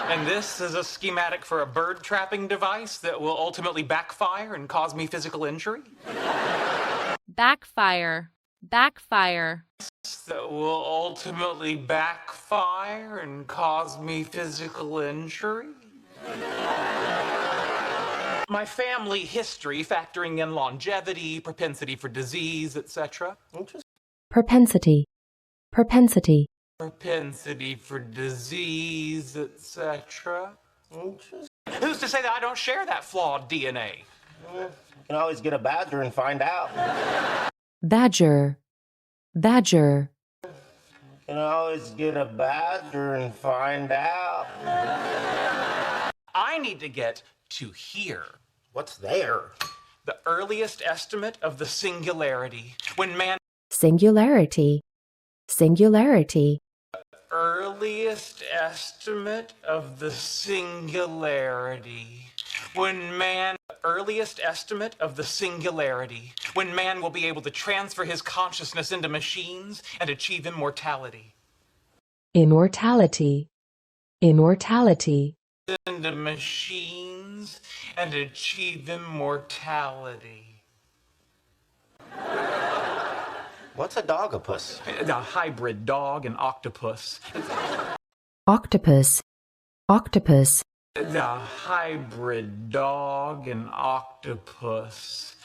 And this is a schematic for a bird trapping device that will ultimately backfire and cause me physical injury. Backfire. Backfire. That will ultimately backfire and cause me physical injury. My family history, factoring in longevity, propensity for disease, etc. Propensity. Propensity. Propensity for disease, etc. Who's to say that I don't share that flawed DNA? You can always get a badger and find out. Badger. Badger. You can always get a badger and find out. I need to get to here. What's there? The earliest estimate of the singularity. When man... Singularity. Singularity. Earliest estimate of the singularity. When man... Earliest estimate of the singularity. When man will be able to transfer his consciousness into machines and achieve immortality. Immortality. Immortality. Into machines and achieve immortality. What's a dogopus? A hybrid dog and octopus. Octopus. Octopus. The hybrid dog and octopus.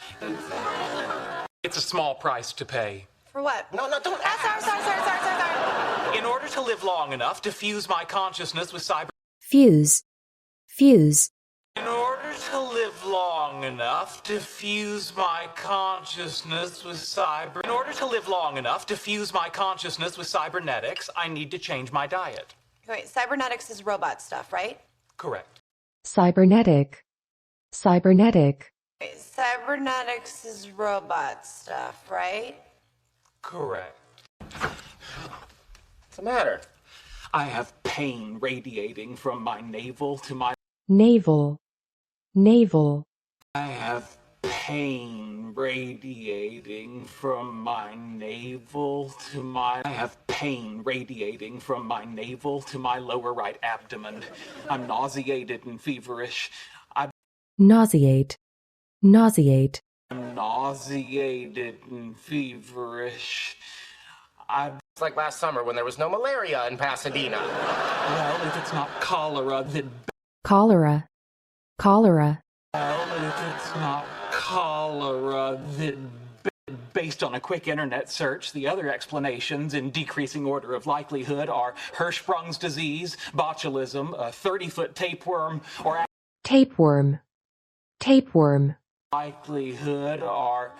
It's a small price to pay. For what? No, don't ask. Sorry. In order to live long enough to fuse my consciousness with cyber... Fuse. Fuse. In order to live long enough to fuse my consciousness with cyber... In order to live long enough to fuse my consciousness with cybernetics, I need to change my diet. Wait, cybernetics is robot stuff, right? Correct. Cybernetic. Cybernetic. Wait, cybernetics is robot stuff, right? Correct. What's the matter? I have pain radiating from my navel to my... Navel. Navel. I have pain radiating from my navel to my... I have pain radiating from my navel to my lower right abdomen. I'm nauseated and feverish. Nauseate. Nauseate. I'm nauseated and feverish. It's like last summer when there was no malaria in Pasadena. Well, if it's not cholera, then... Cholera. Cholera. Well, if it's not cholera, then... Based on a quick internet search, the other explanations in decreasing order of likelihood are Hirschsprung's disease, botulism, a 30-foot tapeworm, or... Tapeworm. Tapeworm. Likelihood are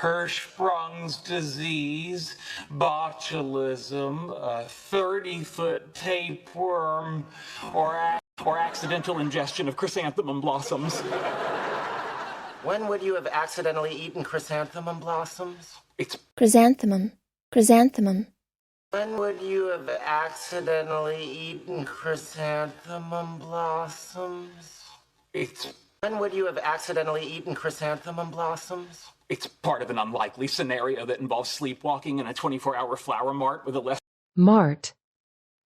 Hirschsprung's disease, botulism, a 30-foot tapeworm, or accidental ingestion of chrysanthemum blossoms. When would you have accidentally eaten chrysanthemum blossoms? It's Chrysanthemum. Chrysanthemum. When would you have accidentally eaten chrysanthemum blossoms? When would you have accidentally eaten chrysanthemum blossoms? It's part of an unlikely scenario that involves sleepwalking in a 24-hour flower mart with a left... Mart.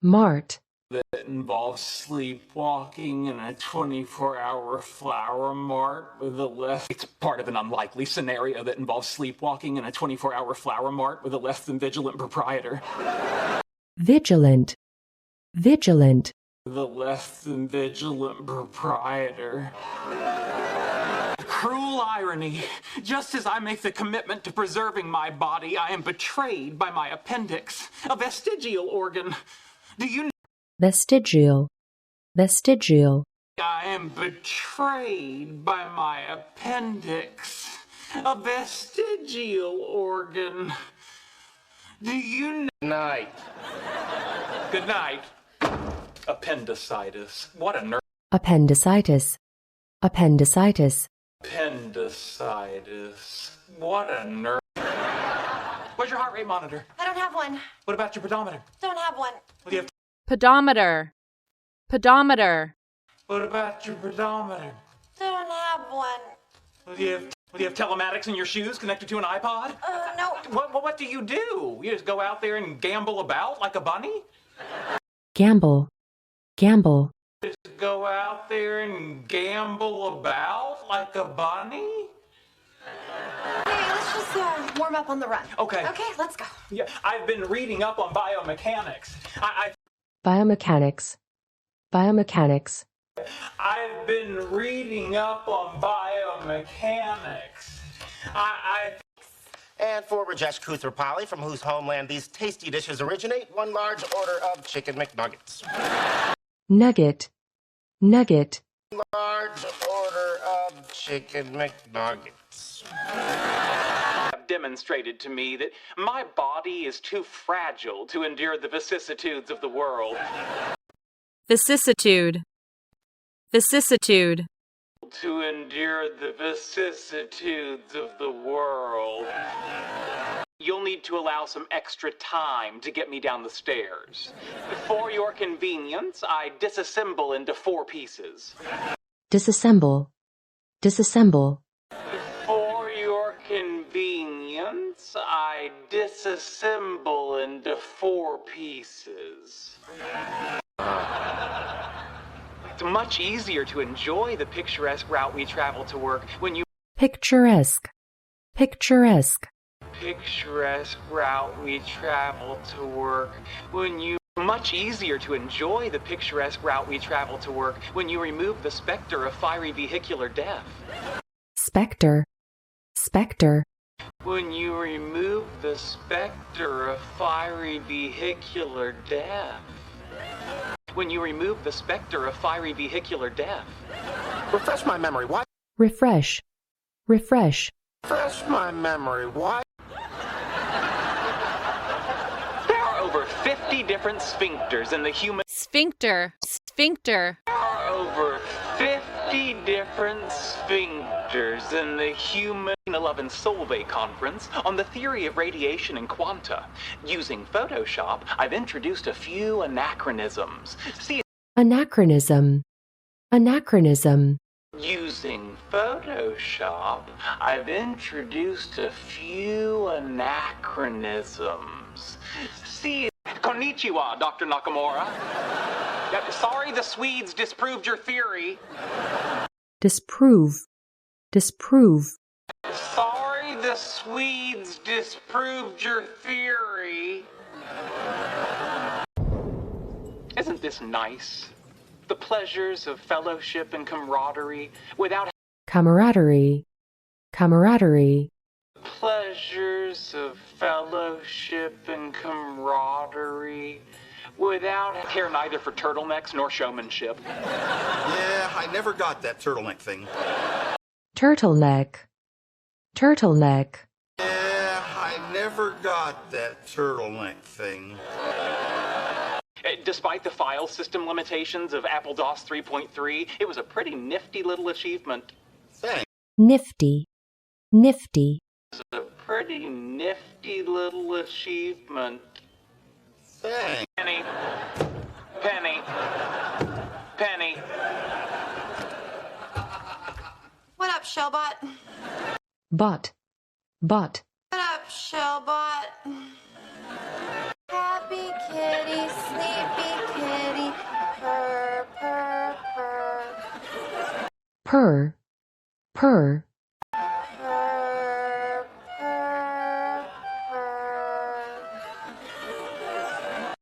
Mart. That involves sleepwalking in a 24-hour flower mart with a less... It's part of an unlikely scenario that involves sleepwalking in a 24-hour flower mart with a less than vigilant proprietor. Vigilant. Vigilant. The less than vigilant proprietor. Cruel irony. Just as I make the commitment to preserving my body, I am betrayed by my appendix, a vestigial organ. Do you know? Vestigial. Vestigial. I am betrayed by my appendix, a vestigial organ. Do you know? Good night. Good night. Appendicitis. What a nerd. Appendicitis. Appendicitis. Appendicitis. What a nerd. Where's your heart rate monitor? I don't have one. What about your pedometer? Don't have one. What do you have? Pedometer. Pedometer. What about your pedometer? Don't have one. What do you have telematics in your shoes connected to an iPod? No. What do? You just go out there and gamble about like a bunny? Gamble. Gamble. Just go out there and gamble about like a bunny? Hey, let's just warm up on the run. Okay. Okay, let's go. Yeah, I've been reading up on biomechanics. Biomechanics. Biomechanics. I've been reading up on biomechanics. And for Rajesh Kuthrapali, from whose homeland these tasty dishes originate, one large order of chicken McNuggets. Nugget. Nugget. Large order of chicken McNuggets. Have demonstrated to me that my body is too fragile to endure the vicissitudes of the world. Vicissitude. Vicissitude. To endure the vicissitudes of the world. You'll need to allow some extra time to get me down the stairs. For your convenience, I disassemble into 4 pieces. Disassemble. Disassemble. For your convenience, I disassemble into 4 pieces. It's much easier to enjoy the picturesque route we travel to work when you Picturesque. Picturesque. picturesque route we travel to work when you much easier to enjoy the picturesque route we travel to work when you remove the specter of fiery vehicular death. Spectre. Spectre. When you remove the specter of fiery vehicular death. When you remove the specter of fiery vehicular death. Refresh my memory. Why? Refresh. Refresh. Refresh my memory. Why? There are over 50 different sphincters in the human. Sphincter. Sphincter. There are over 50 different sphincters in the human 11 Solvay conference on the theory of radiation and quanta. Using Photoshop, I've introduced a few anachronisms. See, Anachronism. Anachronism. using Photoshop, I've introduced a few anachronisms. See, konnichiwa, Dr. Nakamura. Sorry the Swedes disproved your theory. Disprove. Disprove. Sorry the Swedes disproved your theory. Isn't this nice? The pleasures of fellowship and camaraderie without Camaraderie. Camaraderie. pleasures of fellowship and camaraderie without care neither for turtlenecks nor showmanship. Yeah, I never got that turtleneck thing. Turtleneck. Turtleneck. Yeah, I never got that turtleneck thing. Despite the file system limitations of Apple DOS 3.3, it was a pretty nifty little achievement. Thanks. Nifty. Nifty. A pretty nifty little achievement. Thanks. Penny. Penny. Penny. What up, Shellbot? Bot. Bot. What up, Shellbot? Happy kitty, sleepy kitty, purr, purr, purr. Purr. Purr.